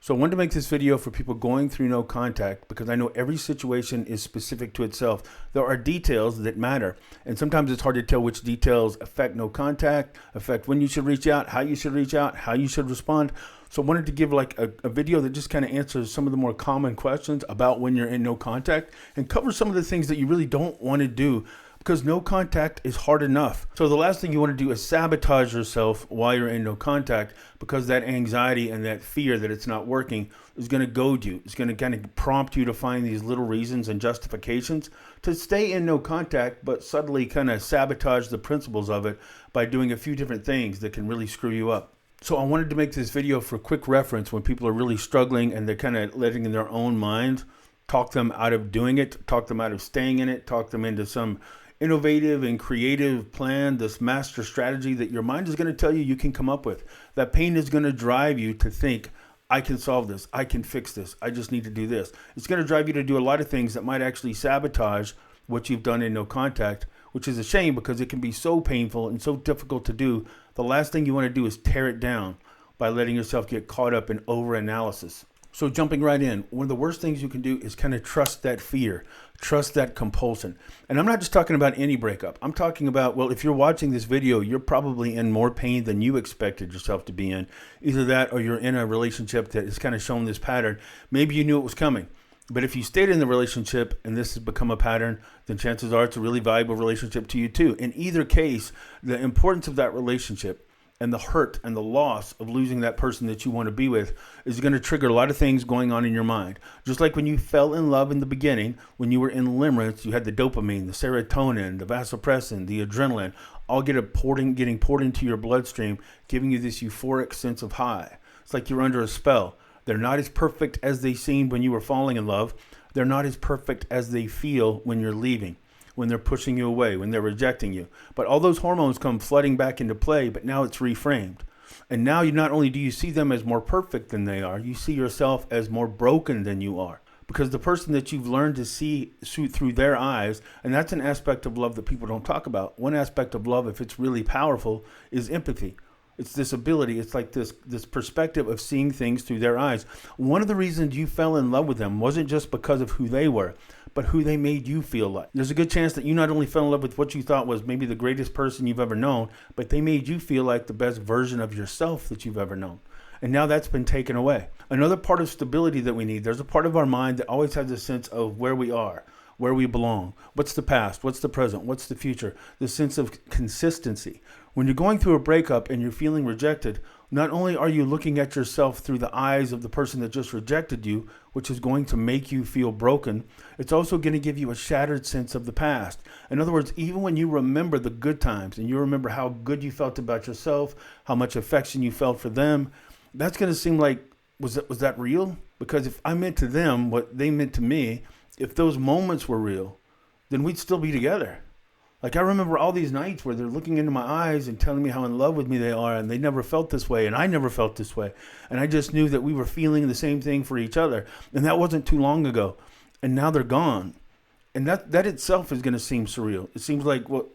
So I wanted to make this video for people going through no contact because I know every situation is specific to itself. There are details that matter, and sometimes it's hard to tell which details affect no contact, affect when you should reach out, how you should reach out, how you should respond. So I wanted to give like a video that just kind of answers some of the more common questions about when you're in no contact and cover some of the things that you really don't want to do, because no contact is hard enough. So the last thing you want to do is sabotage yourself while you're in no contact, because that anxiety and that fear that it's not working is going to goad you. It's going to kind of prompt you to find these little reasons and justifications to stay in no contact, but subtly kind of sabotage the principles of it by doing a few different things that can really screw you up. So I wanted to make this video for quick reference when people are really struggling and they're kind of letting in their own minds talk them out of doing it, talk them out of staying in it, talk them into some innovative and creative plan, this master strategy that your mind is going to tell you you can come up with. That pain is going to drive you to think, I can solve this, I can fix this, I just need to do this. It's going to drive you to do a lot of things that might actually sabotage what you've done in no contact, which is a shame because it can be so painful and so difficult to do. The last thing you want to do is tear it down by letting yourself get caught up in over-analysis. So jumping right in, one of the worst things you can do is kind of trust that fear, trust that compulsion. And I'm not just talking about any breakup. I'm talking about, well, if you're watching this video, you're probably in more pain than you expected yourself to be in. Either that or you're in a relationship that has kind of shown this pattern. Maybe you knew it was coming. But if you stayed in the relationship and this has become a pattern, then chances are it's a really valuable relationship to you too. In either case, the importance of that relationship and the hurt and the loss of losing that person that you want to be with is going to trigger a lot of things going on in your mind. Just like when you fell in love in the beginning, when you were in limerence, you had the dopamine, the serotonin, the vasopressin, the adrenaline, all getting poured into your bloodstream, giving you this euphoric sense of high. It's like you're under a spell. They're not as perfect as they seemed when you were falling in love. They're not as perfect as they feel when you're leaving, when they're pushing you away, when they're rejecting you. But all those hormones come flooding back into play, but now it's reframed. And now you not only do you see them as more perfect than they are, you see yourself as more broken than you are. Because the person that you've learned to see through their eyes, and that's an aspect of love that people don't talk about. One aspect of love, if it's really powerful, is empathy. It's this ability, it's like this perspective of seeing things through their eyes. One of the reasons you fell in love with them wasn't just because of who they were, but who they made you feel like. There's a good chance that you not only fell in love with what you thought was maybe the greatest person you've ever known, but they made you feel like the best version of yourself that you've ever known. And now that's been taken away. Another part of stability that we need, there's a part of our mind that always has a sense of where we are, where we belong. What's the past? What's the present? What's the future? The sense of consistency. When you're going through a breakup and you're feeling rejected, not only are you looking at yourself through the eyes of the person that just rejected you, which is going to make you feel broken, it's also going to give you a shattered sense of the past. In other words, even when you remember the good times and you remember how good you felt about yourself, how much affection you felt for them, that's going to seem like, was that real? Because if I meant to them what they meant to me, if those moments were real, then we'd still be together. Like I remember all these nights where they're looking into my eyes and telling me how in love with me they are, and they never felt this way, and I never felt this way. And I just knew that we were feeling the same thing for each other. And that wasn't too long ago. And now they're gone. And that itself is going to seem surreal. It seems like, well,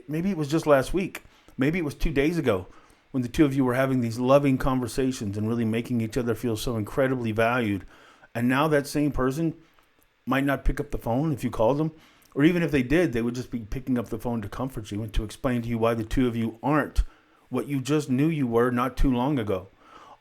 maybe it was just last week. Maybe it was 2 days ago when the two of you were having these loving conversations and really making each other feel so incredibly valued. And now that same person might not pick up the phone if you called them. Or even if they did, they would just be picking up the phone to comfort you and to explain to you why the two of you aren't what you just knew you were not too long ago.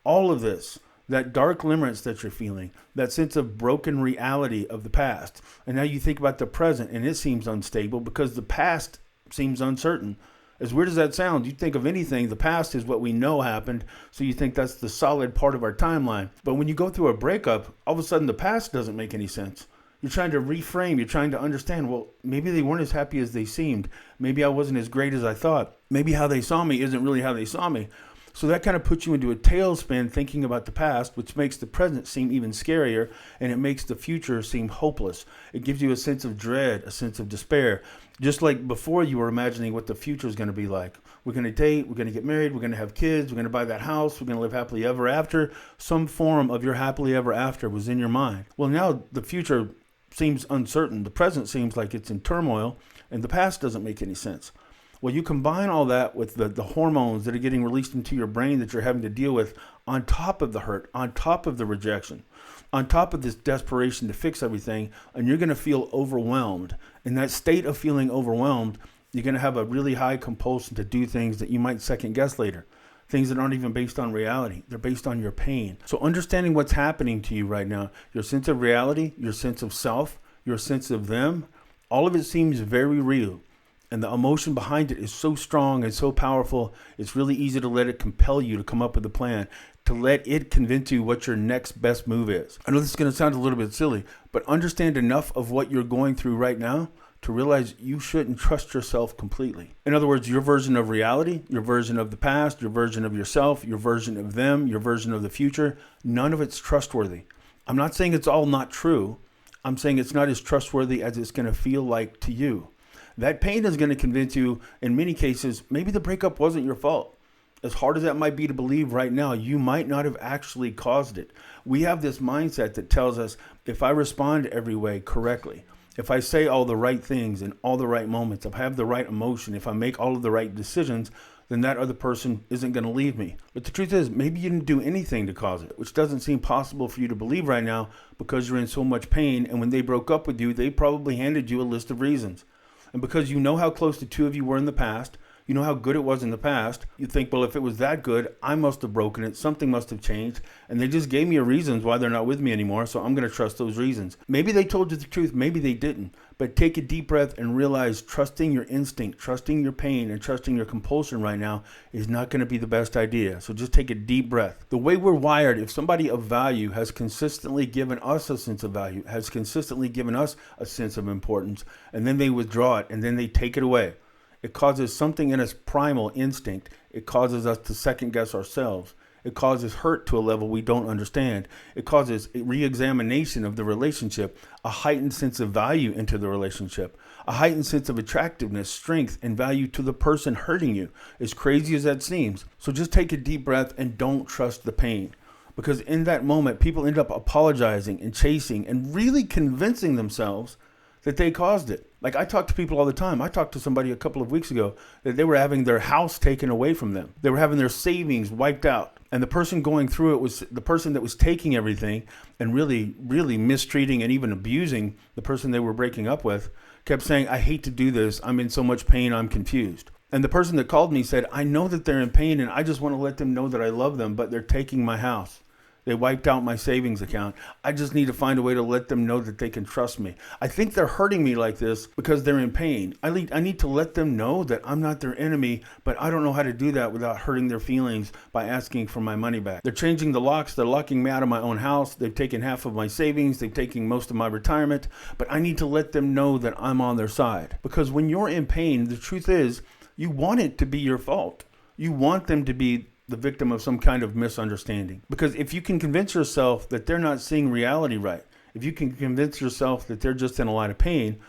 All of this, that dark limerence that you're feeling, that sense of broken reality of the past. And now you think about the present and it seems unstable because the past seems uncertain. As weird as that sounds, you think of anything, the past is what we know happened, so you think that's the solid part of our timeline. But when you go through a breakup, all of a sudden the past doesn't make any sense. You're trying to reframe. You're trying to understand, well, maybe they weren't as happy as they seemed. Maybe I wasn't as great as I thought. Maybe how they saw me isn't really how they saw me. So that kind of puts you into a tailspin thinking about the past, which makes the present seem even scarier, and it makes the future seem hopeless. It gives you a sense of dread, a sense of despair. Just like before you were imagining what the future is going to be like. We're going to date, we're going to get married, we're going to have kids, we're going to buy that house, we're going to live happily ever after. Some form of your happily ever after was in your mind. Well, now the future seems uncertain. The present seems like it's in turmoil, and the past doesn't make any sense. Well, you combine all that with the hormones that are getting released into your brain that you're having to deal with on top of the hurt, on top of the rejection, on top of this desperation to fix everything, and you're going to feel overwhelmed. In that state of feeling overwhelmed, you're going to have a really high compulsion to do things that you might second guess later. Things that aren't even based on reality. They're based on your pain. So understanding what's happening to you right now, your sense of reality, your sense of self, your sense of them, all of it seems very real. And the emotion behind it is so strong and so powerful, it's really easy to let it compel you to come up with a plan, to let it convince you what your next best move is. I know this is going to sound a little bit silly, but understand enough of what you're going through right now to realize you shouldn't trust yourself completely. In other words, your version of reality, your version of the past, your version of yourself, your version of them, your version of the future, none of it's trustworthy. I'm not saying it's all not true. I'm saying it's not as trustworthy as it's going to feel like to you. That pain is going to convince you, in many cases, maybe the breakup wasn't your fault. As hard as that might be to believe right now, you might not have actually caused it. We have this mindset that tells us, if I respond every way correctly, if I say all the right things in all the right moments, if I have the right emotion, if I make all of the right decisions, then that other person isn't going to leave me. But the truth is, maybe you didn't do anything to cause it, which doesn't seem possible for you to believe right now because you're in so much pain. And when they broke up with you, they probably handed you a list of reasons. And because you know how close the two of you were in the past, you know how good it was in the past, you think, well, if it was that good, I must have broken it. Something must have changed. And they just gave me reasons why they're not with me anymore. So I'm going to trust those reasons. Maybe they told you the truth. Maybe they didn't. But take a deep breath and realize trusting your instinct, trusting your pain, and trusting your compulsion right now is not going to be the best idea. So just take a deep breath. The way we're wired, if somebody of value has consistently given us a sense of value, has consistently given us a sense of importance, and then they withdraw it and then they take it away, it causes something in us, primal instinct. It causes us to second guess ourselves. It causes hurt to a level we don't understand. It causes a re-examination of the relationship, a heightened sense of value into the relationship, a heightened sense of attractiveness, strength, and value to the person hurting you, as crazy as that seems. So just take a deep breath and don't trust the pain. Because in that moment, people end up apologizing and chasing and really convincing themselves that they caused it. Like, I talk to people all the time. I talked to somebody a couple of weeks ago that they were having their house taken away from them. They were having their savings wiped out. And the person going through it was the person that was taking everything and really, really mistreating and even abusing the person they were breaking up with, kept saying, I hate to do this. I'm in so much pain. I'm confused. And the person that called me said, I know that they're in pain and I just want to let them know that I love them, but they're taking my house. They wiped out my savings account. I just need to find a way to let them know that they can trust me. I think they're hurting me like this because they're in pain. I need to let them know that I'm not their enemy, but I don't know how to do that without hurting their feelings by asking for my money back. They're changing the locks. They're locking me out of my own house. They've taken half of my savings. They've taken most of my retirement, but I need to let them know that I'm on their side. Because when you're in pain, the truth is you want it to be your fault. You want them to be the victim of some kind of misunderstanding. Because if you can convince yourself that they're not seeing reality right, if you can convince yourself that they're just in a lot of pain,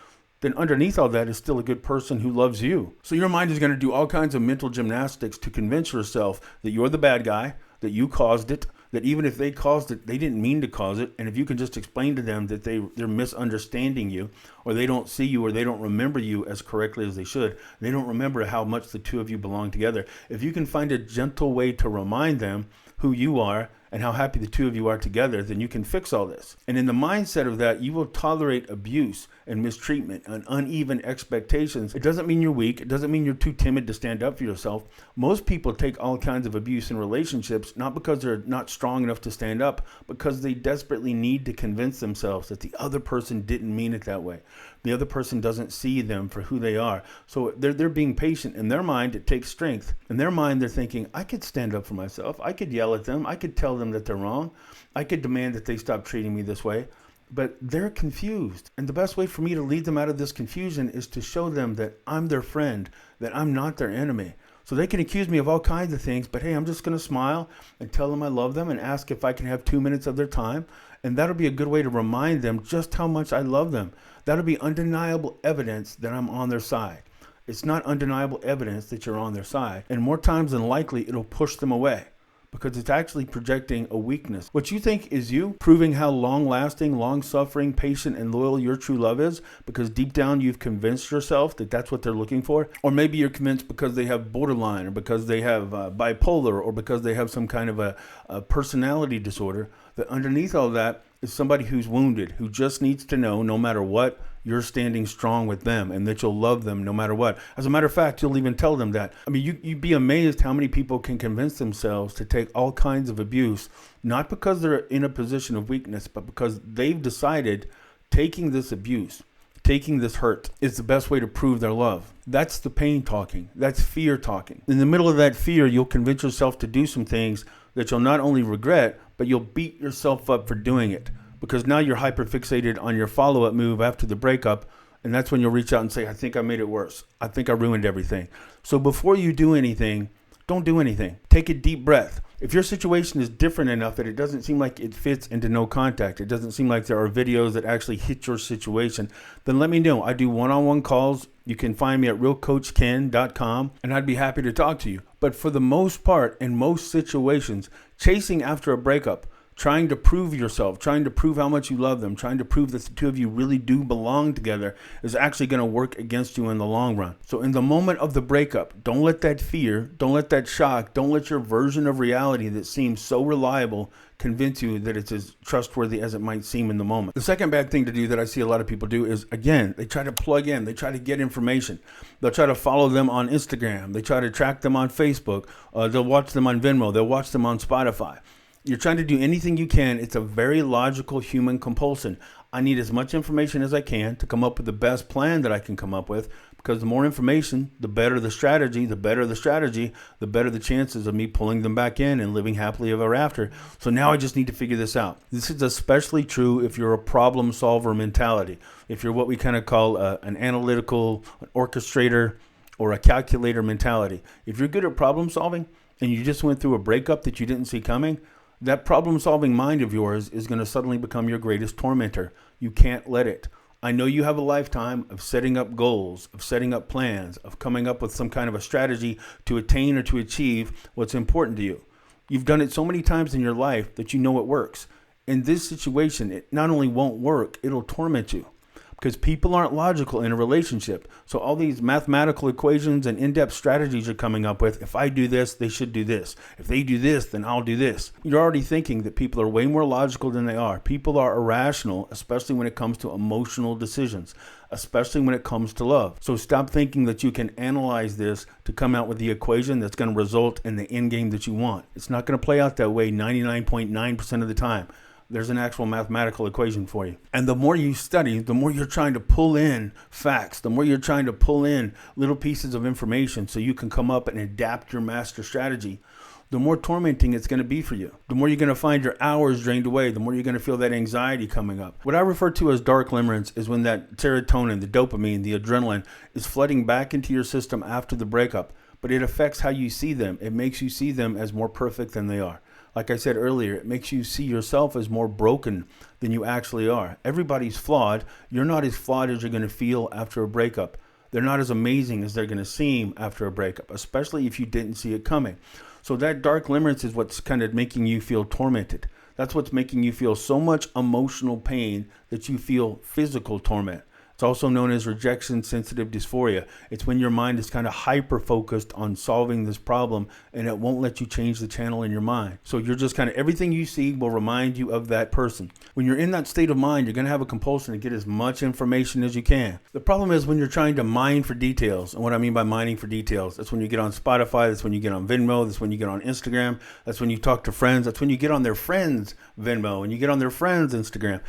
then underneath all that is still a good person who loves you. So your mind is going to do all kinds of mental gymnastics to convince yourself that you're the bad guy, that you caused it, that even if they caused it, they didn't mean to cause it. And if you can just explain to them that they're misunderstanding you, or they don't see you, or they don't remember you as correctly as they should, they don't remember how much the two of you belong together. If you can find a gentle way to remind them who you are and how happy the two of you are together, then you can fix all this. And in the mindset of that, you will tolerate abuse and mistreatment and uneven expectations. It doesn't mean you're weak. It doesn't mean you're too timid to stand up for yourself. Most people take all kinds of abuse in relationships, not because they're not strong enough to stand up, because they desperately need to convince themselves that the other person didn't mean it that way. The other person doesn't see them for who they are. So they're being patient. In their mind, it takes strength. In their mind, they're thinking, I could stand up for myself. I could yell at them. I could tell them that they're wrong. I could demand that they stop treating me this way. But they're confused. And the best way for me to lead them out of this confusion is to show them that I'm their friend, that I'm not their enemy. So they can accuse me of all kinds of things, but hey, I'm just going to smile and tell them I love them and ask if I can have 2 minutes of their time. And that'll be a good way to remind them just how much I love them. That'll be undeniable evidence that I'm on their side. It's not undeniable evidence that you're on their side. And more times than likely, it'll push them away. because it's actually projecting a weakness. What you think is you, proving how long-lasting, long-suffering, patient, and loyal your true love is, because deep down you've convinced yourself that that's what they're looking for. Or maybe you're convinced because they have borderline, or because they have bipolar, or because they have some kind of a personality disorder, that underneath all that is somebody who's wounded, who just needs to know, no matter what, you're standing strong with them and that you'll love them no matter what. As a matter of fact, you'll even tell them that. I mean, you'd be amazed how many people can convince themselves to take all kinds of abuse, not because they're in a position of weakness, but because they've decided taking this abuse, taking this hurt is the best way to prove their love. That's the pain talking. That's fear talking. In the middle of that fear, you'll convince yourself to do some things that you'll not only regret, but you'll beat yourself up for doing it. Because now you're hyper fixated on your follow-up move after the breakup, and that's when you'll reach out and say, I think I made it worse. I think I ruined everything. So before you do anything, don't do anything. Take a deep breath. If your situation is different enough that it doesn't seem like it fits into no contact, it doesn't seem like there are videos that actually hit your situation, then let me know. I do one-on-one calls. You can find me at realcoachken.com, and I'd be happy to talk to you. But for the most part, in most situations, chasing after a breakup, trying to prove yourself, trying to prove how much you love them, trying to prove that the two of you really do belong together is actually going to work against you in the long run. So in the moment of the breakup, don't let that fear, don't let that shock, don't let your version of reality that seems so reliable convince you that it's as trustworthy as it might seem in the moment. The second bad thing to do that I see a lot of people do is, again, they try to plug in, they try to get information. They'll try to follow them on Instagram. They try to track them on Facebook. They'll watch them on Venmo. They'll watch them on Spotify. You're trying to do anything you can. It's a very logical human compulsion. I need as much information as I can to come up with the best plan that I can come up with, because the more information, the better the strategy. The better the strategy, the better the chances of me pulling them back in and living happily ever after. So now I just need to figure this out. This is especially true if you're a problem solver mentality. If you're what we kind of call an analytical, an orchestrator, or a calculator mentality. If you're good at problem solving and you just went through a breakup that you didn't see coming, that problem-solving mind of yours is going to suddenly become your greatest tormentor. You can't let it. I know you have a lifetime of setting up goals, of setting up plans, of coming up with some kind of a strategy to attain or to achieve what's important to you. You've done it so many times in your life that you know it works. In this situation, it not only won't work, it'll torment you. Because people aren't logical in a relationship. So all these mathematical equations and in-depth strategies you're coming up with, if I do this, they should do this. If they do this, then I'll do this. You're already thinking that people are way more logical than they are. People are irrational, especially when it comes to emotional decisions, especially when it comes to love. So stop thinking that you can analyze this to come out with the equation that's going to result in the end game that you want. It's not going to play out that way 99.9% of the time. There's an actual mathematical equation for you. And the more you study, the more you're trying to pull in facts, the more you're trying to pull in little pieces of information so you can come up and adapt your master strategy, the more tormenting it's going to be for you. The more you're going to find your hours drained away, the more you're going to feel that anxiety coming up. What I refer to as dark limerence is when that serotonin, the dopamine, the adrenaline is flooding back into your system after the breakup, but it affects how you see them. It makes you see them as more perfect than they are. Like I said earlier, it makes you see yourself as more broken than you actually are. Everybody's flawed. You're not as flawed as you're going to feel after a breakup. They're not as amazing as they're going to seem after a breakup, especially if you didn't see it coming. So that dark limerence is what's kind of making you feel tormented. That's what's making you feel so much emotional pain that you feel physical torment. It's also known as rejection sensitive dysphoria. It's when your mind is kind of hyper focused on solving this problem and it won't let you change the channel in your mind. So you're just kind of, everything you see will remind you of that person. When you're in that state of mind, you're going to have a compulsion to get as much information as you can. The problem is when you're trying to mine for details. And what I mean by mining for details, that's when you get on Spotify, that's when you get on Venmo, that's when you get on Instagram, that's when you talk to friends, that's when you get on their friends' Venmo and you get on their friends' Instagram.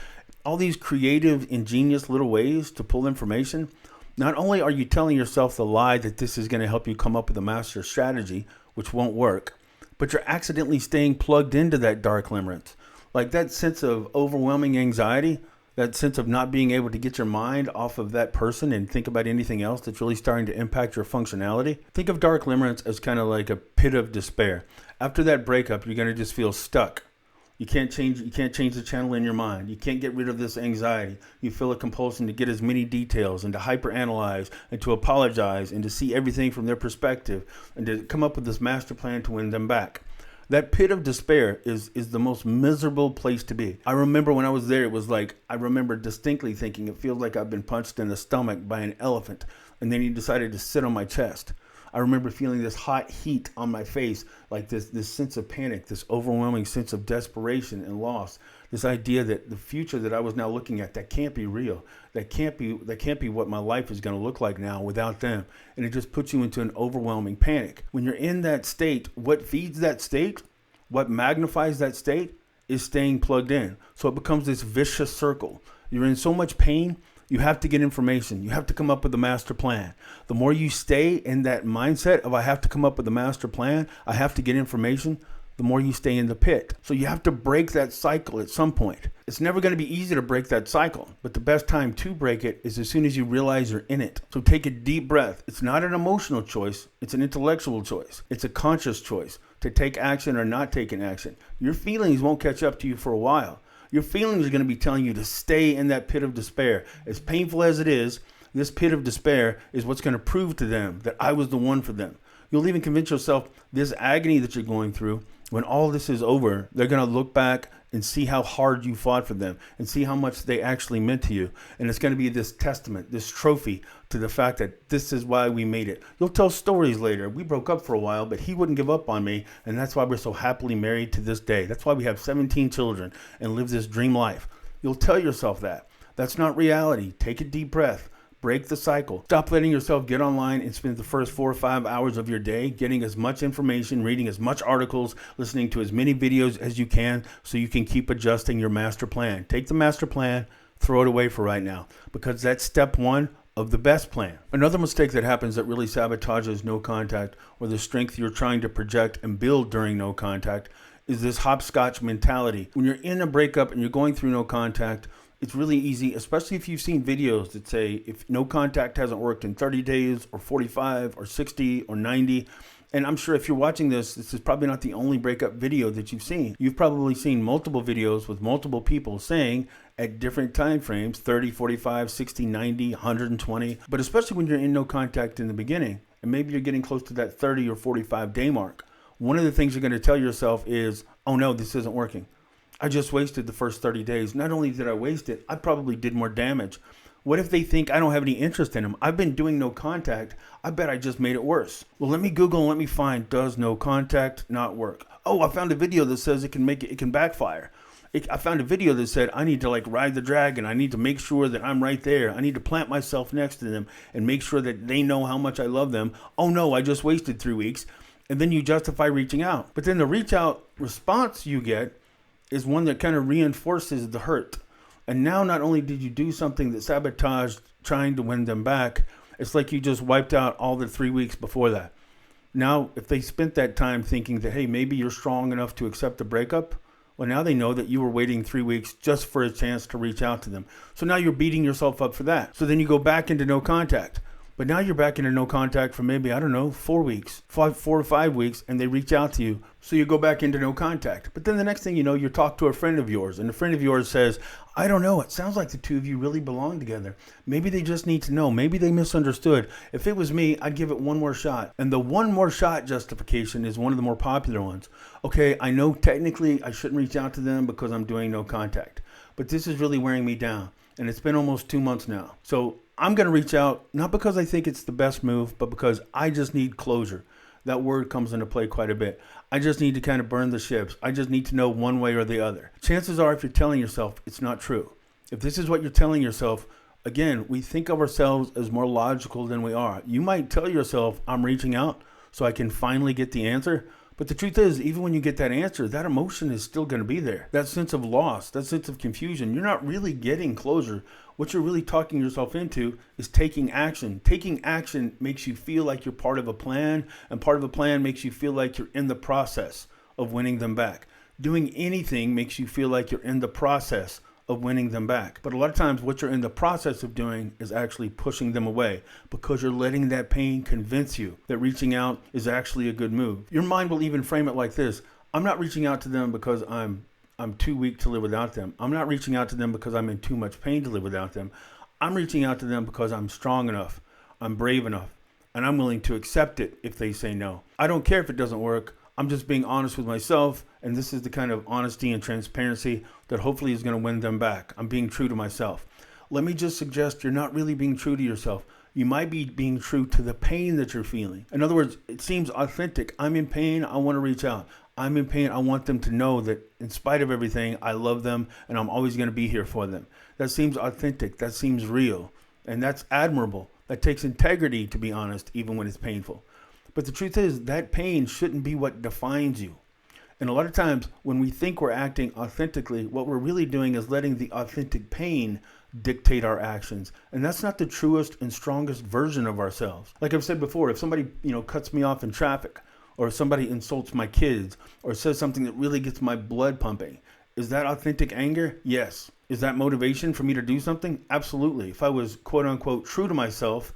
All these creative, ingenious little ways to pull information. Not only are you telling yourself the lie that this is going to help you come up with a master strategy, which won't work, but you're accidentally staying plugged into that dark limerence. Like that sense of overwhelming anxiety, that sense of not being able to get your mind off of that person and think about anything else that's really starting to impact your functionality. Think of dark limerence as kind of like a pit of despair. After that breakup, you're going to just feel stuck. You can't change the channel in your mind. You can't get rid of this anxiety. You feel a compulsion to get as many details and to hyperanalyze and to apologize and to see everything from their perspective and to come up with this master plan to win them back. That pit of despair is the most miserable place to be. I remember when I was there, it was like, I remember distinctly thinking it feels like I've been punched in the stomach by an elephant, and then he decided to sit on my chest. I remember feeling this hot heat on my face, like this sense of panic, this overwhelming sense of desperation and loss. This idea that the future that I was now looking at, that can't be real. That can't be what my life is going to look like now without them. And it just puts you into an overwhelming panic. When you're in that state, what feeds that state, what magnifies that state is staying plugged in. So it becomes this vicious circle. You're in so much pain. You have to get information. You have to come up with a master plan. The more you stay in that mindset of I have to come up with a master plan, I have to get information, the more you stay in the pit. So you have to break that cycle at some point. It's never going to be easy to break that cycle, but the best time to break it is as soon as you realize you're in it. So take a deep breath. It's not an emotional choice. It's an intellectual choice. It's a conscious choice to take action or not take an action. Your feelings won't catch up to you for a while. Your feelings are going to be telling you to stay in that pit of despair. As painful as it is, this pit of despair is what's going to prove to them that I was the one for them. You'll even convince yourself this agony that you're going through, when all this is over, they're going to look back and see how hard you fought for them and see how much they actually meant to you. And it's going to be this testament, this trophy to the fact that this is why we made it. You'll tell stories later. We broke up for a while, but he wouldn't give up on me. And that's why we're so happily married to this day. That's why we have 17 children and live this dream life. You'll tell yourself that. That's not reality. Take a deep breath. Break the cycle. Stop letting yourself get online and spend the first 4 or 5 hours of your day getting as much information, reading as much articles, listening to as many videos as you can so you can keep adjusting your master plan. Take the master plan, throw it away for right now, because that's step one of the best plan. Another mistake that happens that really sabotages no contact or the strength you're trying to project and build during no contact is this hopscotch mentality. When you're in a breakup and you're going through no contact, it's really easy, especially if you've seen videos that say if no contact hasn't worked in 30 days or 45 or 60 or 90. And I'm sure if you're watching this, this is probably not the only breakup video that you've seen. You've probably seen multiple videos with multiple people saying at different time frames, 30, 45, 60, 90, 120. But especially when you're in no contact in the beginning, and maybe you're getting close to that 30 or 45 day mark, one of the things you're going to tell yourself is, oh no, this isn't working. I just wasted the first 30 days. Not only did I waste it, I probably did more damage. What if they think I don't have any interest in them? I've been doing no contact. I bet I just made it worse. Well, let me Google and let me find, does no contact not work? Oh, I found a video that says it can backfire. I found a video that said I need to ride the dragon. I need to make sure that I'm right there. I need to plant myself next to them and make sure that they know how much I love them. Oh no, I just wasted 3 weeks. And then you justify reaching out. But then the reach out response you get is one that kind of reinforces the hurt. And now not only did you do something that sabotaged trying to win them back, it's like you just wiped out all the 3 weeks before that. Now, if they spent that time thinking that, hey, maybe you're strong enough to accept the breakup, well, now they know that you were waiting 3 weeks just for a chance to reach out to them. So now you're beating yourself up for that. So then you go back into no contact. But now you're back into no contact for maybe, 4 weeks, 4 or 5 weeks, and they reach out to you. So you go back into no contact. But then the next thing you know, you talk to a friend of yours, and a friend of yours says, I don't know, it sounds like the two of you really belong together. Maybe they just need to know. Maybe they misunderstood. If it was me, I'd give it one more shot. And the one more shot justification is one of the more popular ones. Okay, I know technically I shouldn't reach out to them because I'm doing no contact, but this is really wearing me down. And it's been almost 2 months now. So I'm going to reach out, not because I think it's the best move, but because I just need closure. That word comes into play quite a bit. I just need to kind of burn the ships. I just need to know one way or the other. Chances are, if you're telling yourself, it's not true. If this is what you're telling yourself, again, we think of ourselves as more logical than we are. You might tell yourself, I'm reaching out so I can finally get the answer. But the truth is, even when you get that answer, that emotion is still going to be there. That sense of loss, that sense of confusion, you're not really getting closure. What you're really talking yourself into is taking action. Taking action makes you feel like you're part of a plan, and part of a plan makes you feel like you're in the process of winning them back. Doing anything makes you feel like you're in the process of winning them back. But a lot of times what you're in the process of doing is actually pushing them away because you're letting that pain convince you that reaching out is actually a good move. Your mind will even frame it like this. I'm not reaching out to them because I'm too weak to live without them. I'm not reaching out to them because I'm in too much pain to live without them. I'm reaching out to them because I'm strong enough, I'm brave enough, and I'm willing to accept it if they say no. I don't care if it doesn't work. I'm just being honest with myself, and this is the kind of honesty and transparency that hopefully is going to win them back. I'm being true to myself. Let me just suggest you're not really being true to yourself. You might be being true to the pain that you're feeling. In other words, it seems authentic. I'm in pain. I want to reach out. I'm in pain. I want them to know that in spite of everything, I love them and I'm always going to be here for them. That seems authentic. That seems real. And that's admirable. That takes integrity, to be honest, even when it's painful. But the truth is that pain shouldn't be what defines you. And a lot of times when we think we're acting authentically, what we're really doing is letting the authentic pain dictate our actions. And that's not the truest and strongest version of ourselves. Like I've said before, if somebody, cuts me off in traffic, or if somebody insults my kids, or says something that really gets my blood pumping, is that authentic anger? Yes. Is that motivation for me to do something? Absolutely. If I was quote unquote true to myself,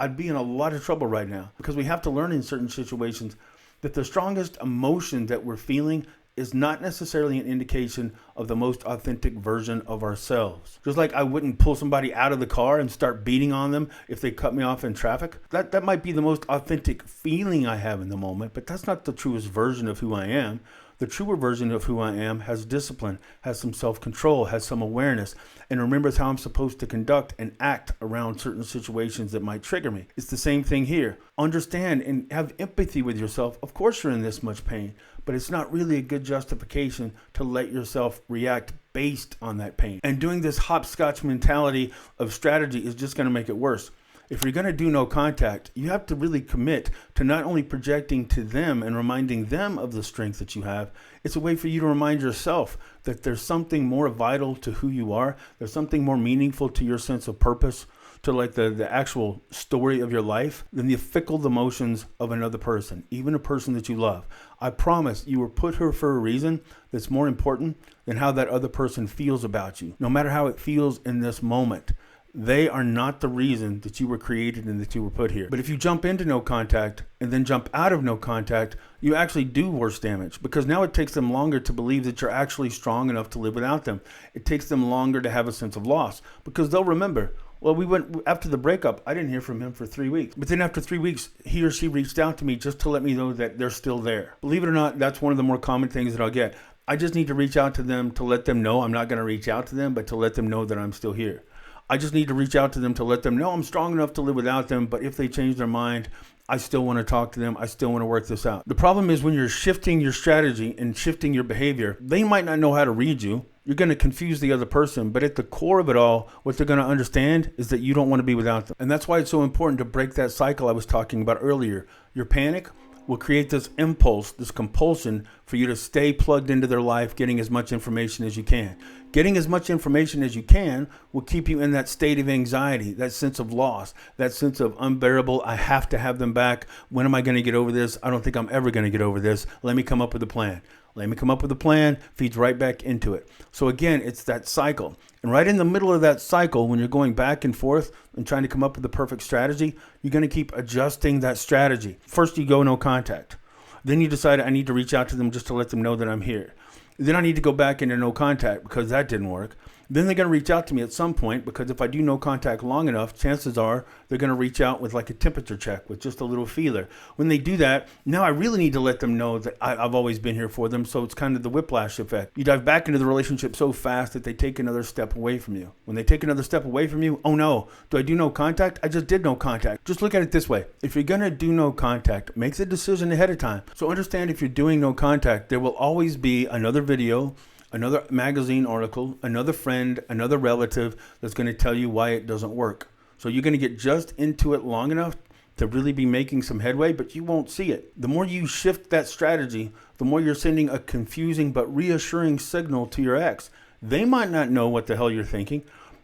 I'd be in a lot of trouble right now, because we have to learn in certain situations that the strongest emotion that we're feeling is not necessarily an indication of the most authentic version of ourselves. Just like I wouldn't pull somebody out of the car and start beating on them if they cut me off in traffic. That might be the most authentic feeling I have in the moment, but that's not the truest version of who I am. The truer version of who I am has discipline, has some self-control, has some awareness, and remembers how I'm supposed to conduct and act around certain situations that might trigger me. It's the same thing here. Understand and have empathy with yourself. Of course you're in this much pain, but it's not really a good justification to let yourself react based on that pain. And doing this hopscotch mentality of strategy is just going to make it worse. If you're going to do no contact, you have to really commit to not only projecting to them and reminding them of the strength that you have, it's a way for you to remind yourself that there's something more vital to who you are. There's something more meaningful to your sense of purpose, to like the actual story of your life, than the fickle emotions of another person, even a person that you love. I promise you were put here for a reason that's more important than how that other person feels about you, no matter how it feels in this moment. They are not the reason that you were created and that you were put here. But if you jump into no contact and then jump out of no contact, you actually do worse damage, because now it takes them longer to believe that you're actually strong enough to live without them. It takes them longer to have a sense of loss, because they'll remember, well, we went after the breakup. I didn't hear from him for 3 weeks. But then after 3 weeks, he or she reached out to me just to let me know that they're still there. Believe it or not, that's one of the more common things that I'll get. I just need to reach out to them to let them know I'm not going to reach out to them, but to let them know that I'm still here. I just need to reach out to them to let them know I'm strong enough to live without them, but if they change their mind, I still want to talk to them. I still want to work this out. The problem is when you're shifting your strategy and shifting your behavior, they might not know how to read you. You're going to confuse the other person, but at the core of it all, what they're going to understand is that you don't want to be without them. And that's why it's so important to break that cycle I was talking about earlier. Your panic will create this impulse, this compulsion for you to stay plugged into their life, getting as much information as you can. Getting as much information as you can will keep you in that state of anxiety, that sense of loss, that sense of unbearable, I have to have them back. When am I going to get over this? I don't think I'm ever going to get over this. Let me come up with a plan. Let me come up with a plan, feeds right back into it. So again, it's that cycle. And right in the middle of that cycle, when you're going back and forth and trying to come up with the perfect strategy, you're going to keep adjusting that strategy. First, you go no contact. Then you decide I need to reach out to them just to let them know that I'm here. Then I need to go back into no contact because that didn't work. Then they're going to reach out to me at some point, because if I do no contact long enough, chances are they're going to reach out with like a temperature check, with just a little feeler. When they do that, now I really need to let them know that I've always been here for them. So it's kind of the whiplash effect. You dive back into the relationship so fast that they take another step away from you. When they take another step away from you, oh no, do I do no contact? I just did no contact. Just look at it this way. If you're going to do no contact, make the decision ahead of time. So understand, if you're doing no contact, there will always be another video, another magazine article, another friend, another relative that's going to tell you why it doesn't work. So you're going to get just into it long enough to really be making some headway, but you won't see it. The more you shift that strategy, the more you're sending a confusing but reassuring signal to your ex. They might not know what the hell you're thinking,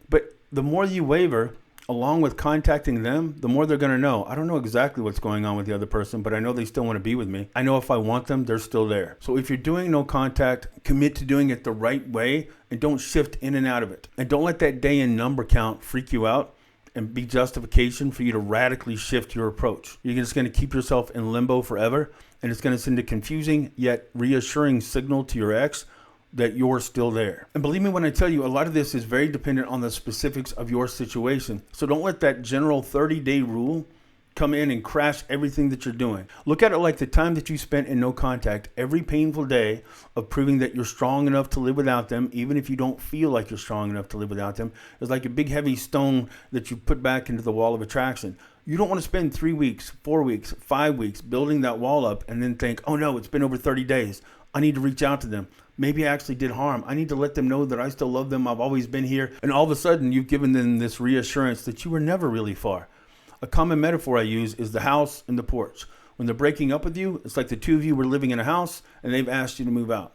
but the more you waver, along with contacting them, the more they're going to know. I don't know exactly what's going on with the other person, but I know they still want to be with me. I know if I want them, they're still there. So if you're doing no contact, commit to doing it the right way and don't shift in and out of it. And don't let that day in number count freak you out and be justification for you to radically shift your approach. You're just going to keep yourself in limbo forever, and it's going to send a confusing yet reassuring signal to your ex that you're still there. And believe me when I tell you, a lot of this is very dependent on the specifics of your situation. So don't let that general 30-day rule come in and crash everything that you're doing. Look at it like the time that you spent in no contact, every painful day of proving that you're strong enough to live without them, even if you don't feel like you're strong enough to live without them, is like a big heavy stone that you put back into the wall of attraction. You don't want to spend 3 weeks, 4 weeks, 5 weeks building that wall up and then think, oh no, it's been over 30 days. I need to reach out to them. Maybe I actually did harm. I need to let them know that I still love them. I've always been here. And all of a sudden, you've given them this reassurance that you were never really far. A common metaphor I use is the house and the porch. When they're breaking up with you, it's like the two of you were living in a house and they've asked you to move out.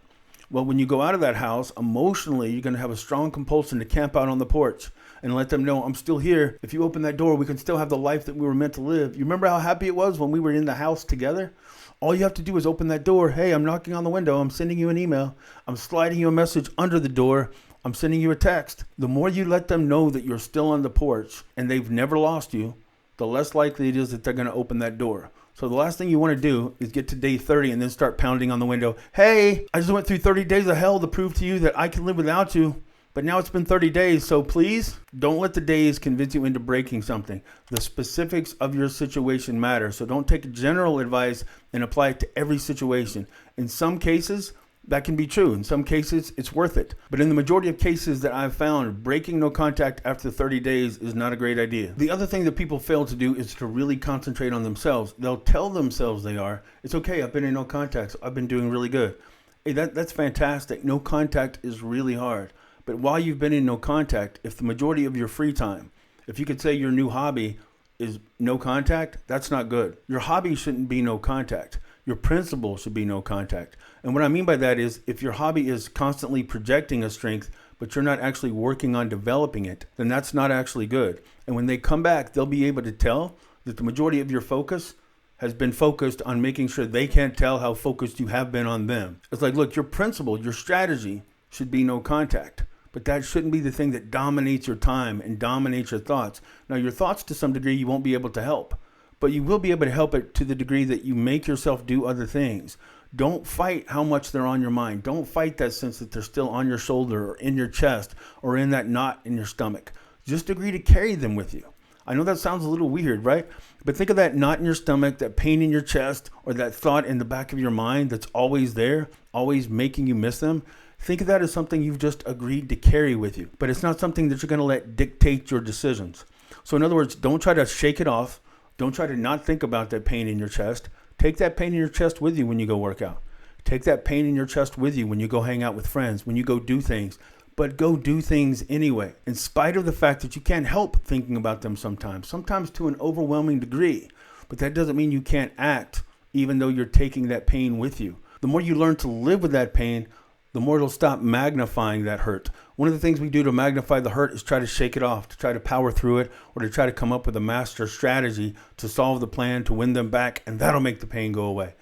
Well, when you go out of that house, emotionally, you're going to have a strong compulsion to camp out on the porch and let them know, I'm still here. If you open that door, we can still have the life that we were meant to live. You remember how happy it was when we were in the house together? All you have to do is open that door. Hey, I'm knocking on the window. I'm sending you an email. I'm sliding you a message under the door. I'm sending you a text. The more you let them know that you're still on the porch and they've never lost you, the less likely it is that they're going to open that door. So the last thing you want to do is get to day 30 and then start pounding on the window. Hey, I just went through 30 days of hell to prove to you that I can live without you. But now it's been 30 days, so please don't let the days convince you into breaking something. The specifics of your situation matter, so don't take general advice and apply it to every situation. In some cases, that can be true. In some cases, it's worth it. But in the majority of cases that I've found, breaking no contact after 30 days is not a great idea. The other thing that people fail to do is to really concentrate on themselves. They'll tell themselves they are. It's okay, I've been in no contact, so I've been doing really good. Hey, that's fantastic. No contact is really hard. But while you've been in no contact, if the majority of your free time, if you could say your new hobby is no contact, that's not good. Your hobby shouldn't be no contact. Your principle should be no contact. And what I mean by that is if your hobby is constantly projecting a strength, but you're not actually working on developing it, then that's not actually good. And when they come back, they'll be able to tell that the majority of your focus has been focused on making sure they can't tell how focused you have been on them. It's like, look, your principle, your strategy should be no contact. But that shouldn't be the thing that dominates your time and dominates your thoughts. Now, your thoughts, to some degree, you won't be able to help. But you will be able to help it to the degree that you make yourself do other things. Don't fight how much they're on your mind. Don't fight that sense that they're still on your shoulder or in your chest or in that knot in your stomach. Just agree to carry them with you. I know that sounds a little weird, right? But think of that knot in your stomach, that pain in your chest, or that thought in the back of your mind that's always there, always making you miss them. Think of that as something you've just agreed to carry with you, but it's not something that you're going to let dictate your decisions. So in other words, don't try to shake it off. Don't try to not think about that pain in your chest. Take that pain in your chest with you when you go work out. Take that pain in your chest with you when you go hang out with friends, when you go do things. But go do things anyway, in spite of the fact that you can't help thinking about them sometimes to an overwhelming degree. But that doesn't mean you can't act, even though you're taking that pain with you. The more you learn to live with that pain, the more it'll stop magnifying that hurt. One of the things we do to magnify the hurt is try to shake it off, to try to power through it, or to try to come up with a master strategy to solve the plan, to win them back, and that'll make the pain go away.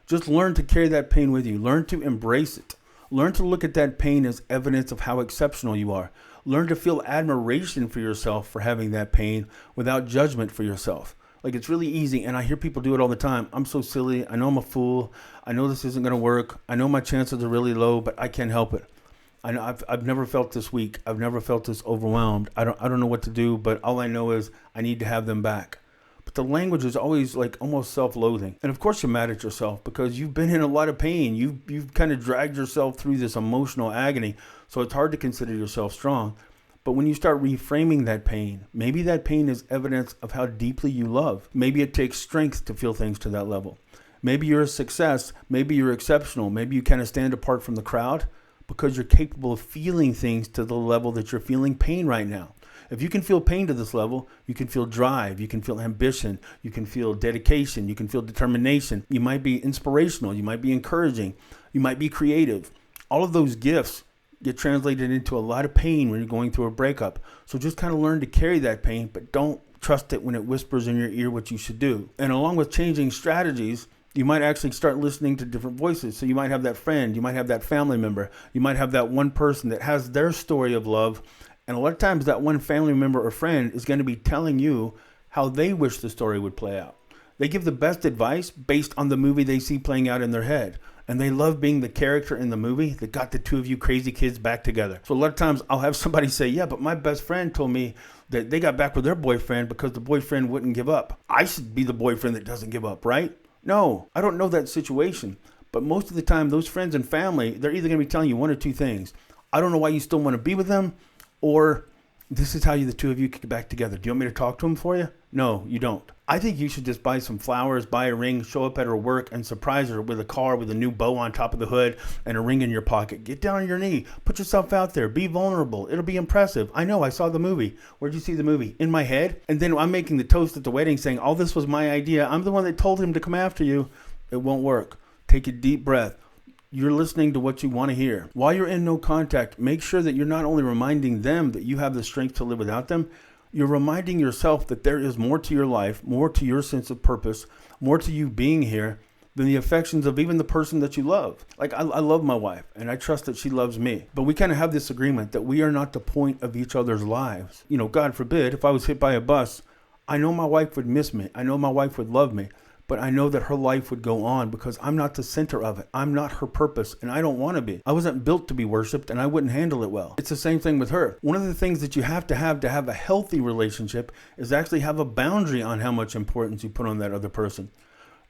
Just learn to carry that pain with you. Learn to embrace it. Learn to look at that pain as evidence of how exceptional you are. Learn to feel admiration for yourself for having that pain without judgment for yourself. Like, it's really easy, and I hear people do it all the time. I'm so silly. I know I'm a fool. I know this isn't going to work. I know my chances are really low, but I can't help it. I know I've never felt this weak. I've never felt this overwhelmed. I don't know what to do, but all I know is I need to have them back. But the language is always like almost self-loathing. And of course you're mad at yourself because you've been in a lot of pain. You've kind of dragged yourself through this emotional agony. So it's hard to consider yourself strong. But when you start reframing that pain, maybe that pain is evidence of how deeply you love. Maybe it takes strength to feel things to that level. Maybe you're a success. Maybe you're exceptional. Maybe you kind of stand apart from the crowd because you're capable of feeling things to the level that you're feeling pain right now. If you can feel pain to this level, you can feel drive, you can feel ambition, you can feel dedication, you can feel determination. You might be inspirational, you might be encouraging, you might be creative. All of those gifts get translated into a lot of pain when you're going through a breakup. So just kind of learn to carry that pain, but don't trust it when it whispers in your ear what you should do. And along with changing strategies, you might actually start listening to different voices. So you might have that friend, you might have that family member, you might have that one person that has their story of love. And a lot of times that one family member or friend is going to be telling you how they wish the story would play out. They give the best advice based on the movie they see playing out in their head. And they love being the character in the movie that got the two of you crazy kids back together. So a lot of times I'll have somebody say, yeah, but my best friend told me that they got back with their boyfriend because the boyfriend wouldn't give up. I should be the boyfriend that doesn't give up, right? No, I don't know that situation. But most of the time, those friends and family, they're either going to be telling you one or two things. I don't know why you still want to be with them, or this is how the two of you could get back together. Do you want me to talk to them for you? No, you don't. I think you should just buy some flowers, buy a ring, show up at her work, and surprise her with a car with a new bow on top of the hood and a ring in your pocket. Get down on your knee. Put yourself out there. Be vulnerable. It'll be impressive. I know. I saw the movie. Where'd you see the movie? In my head. And then I'm making the toast at the wedding saying, all this was my idea. I'm the one that told him to come after you. It won't work. Take a deep breath. You're listening to what you want to hear. While you're in no contact, make sure that you're not only reminding them that you have the strength to live without them, you're reminding yourself that there is more to your life, more to your sense of purpose, more to you being here than the affections of even the person that you love. Like I love my wife and I trust that she loves me, but we kind of have this agreement that we are not the point of each other's lives. You know, God forbid, if I was hit by a bus, I know my wife would miss me. I know my wife would love me. But I know that her life would go on because I'm not the center of it. I'm not her purpose, and I don't want to be. I wasn't built to be worshipped, and I wouldn't handle it well. It's the same thing with her. One of the things that you have to have a healthy relationship is actually have a boundary on how much importance you put on that other person.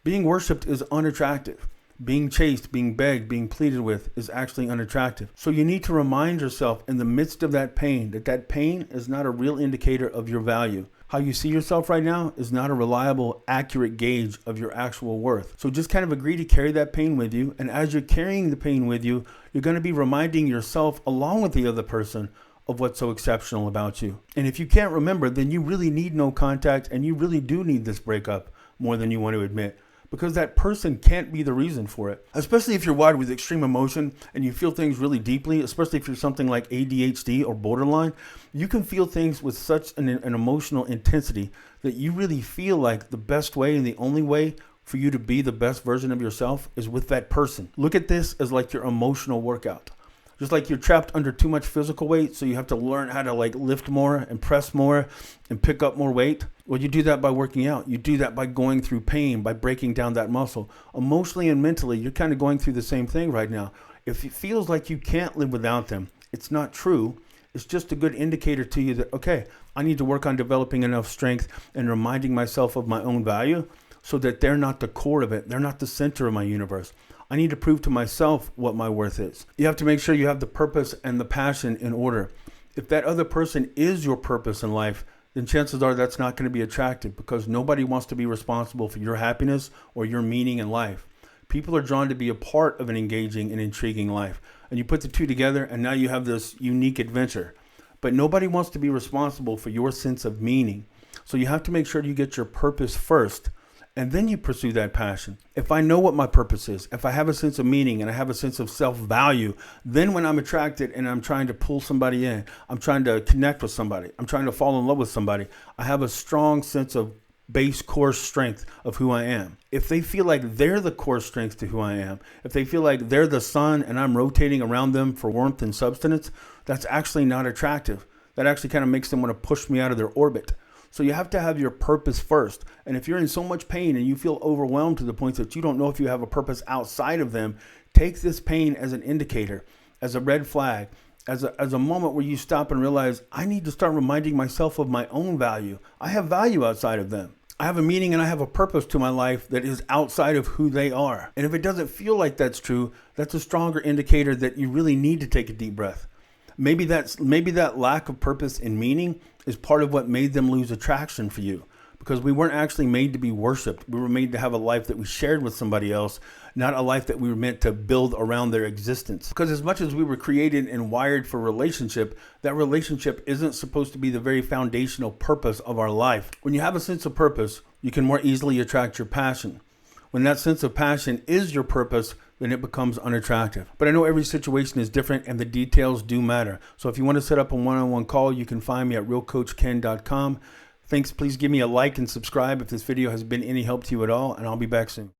Being worshipped is unattractive. Being chased, being begged, being pleaded with is actually unattractive. So you need to remind yourself in the midst of that pain that pain is not a real indicator of your value. How you see yourself right now is not a reliable, accurate gauge of your actual worth. So just kind of agree to carry that pain with you. And as you're carrying the pain with you, you're going to be reminding yourself along with the other person of what's so exceptional about you. And if you can't remember, then you really need no contact and you really do need this breakup more than you want to admit. Because that person can't be the reason for it. Especially if you're wired with extreme emotion and you feel things really deeply, especially if you're something like ADHD or borderline, you can feel things with such an emotional intensity that you really feel like the best way and the only way for you to be the best version of yourself is with that person. Look at this as like your emotional workout. Just like you're trapped under too much physical weight, so you have to learn how to like lift more and press more and pick up more weight. Well, you do that by working out. You do that by going through pain, by breaking down that muscle. Emotionally and mentally, you're kind of going through the same thing right now. If it feels like you can't live without them, it's not true. It's just a good indicator to you that, okay, I need to work on developing enough strength and reminding myself of my own value so that they're not the core of it. They're not the center of my universe. I need to prove to myself what my worth is. You have to make sure you have the purpose and the passion in order. If that other person is your purpose in life, then chances are that's not going to be attractive because nobody wants to be responsible for your happiness or your meaning in life. People are drawn to be a part of an engaging and intriguing life. And you put the two together and now you have this unique adventure. But nobody wants to be responsible for your sense of meaning. So you have to make sure you get your purpose first. And then you pursue that passion. If I know what my purpose is, if I have a sense of meaning and I have a sense of self-value, then when I'm attracted and I'm trying to pull somebody in, I'm trying to connect with somebody, I'm trying to fall in love with somebody, I have a strong sense of base core strength of who I am. If they feel like they're the core strength to who I am, if they feel like they're the sun and I'm rotating around them for warmth and substance, that's actually not attractive. That actually kind of makes them want to push me out of their orbit. So you have to have your purpose first. And if you're in so much pain and you feel overwhelmed to the point that you don't know if you have a purpose outside of them, take this pain as an indicator, as a red flag, as a moment where you stop and realize, I need to start reminding myself of my own value. I have value outside of them. I have a meaning and I have a purpose to my life that is outside of who they are. And if it doesn't feel like that's true, that's a stronger indicator that you really need to take a deep breath. Maybe that lack of purpose and meaning is part of what made them lose attraction for you, because we weren't actually made to be worshipped. We were made to have a life that we shared with somebody else, not a life that we were meant to build around their existence. Because as much as we were created and wired for relationship, that relationship isn't supposed to be the very foundational purpose of our life. When you have a sense of purpose, you can more easily attract your passion. When that sense of passion is your purpose, then it becomes unattractive. But I know every situation is different and the details do matter. So if you want to set up a one-on-one call, you can find me at realcoachken.com. Thanks. Please give me a like and subscribe if this video has been any help to you at all, and I'll be back soon.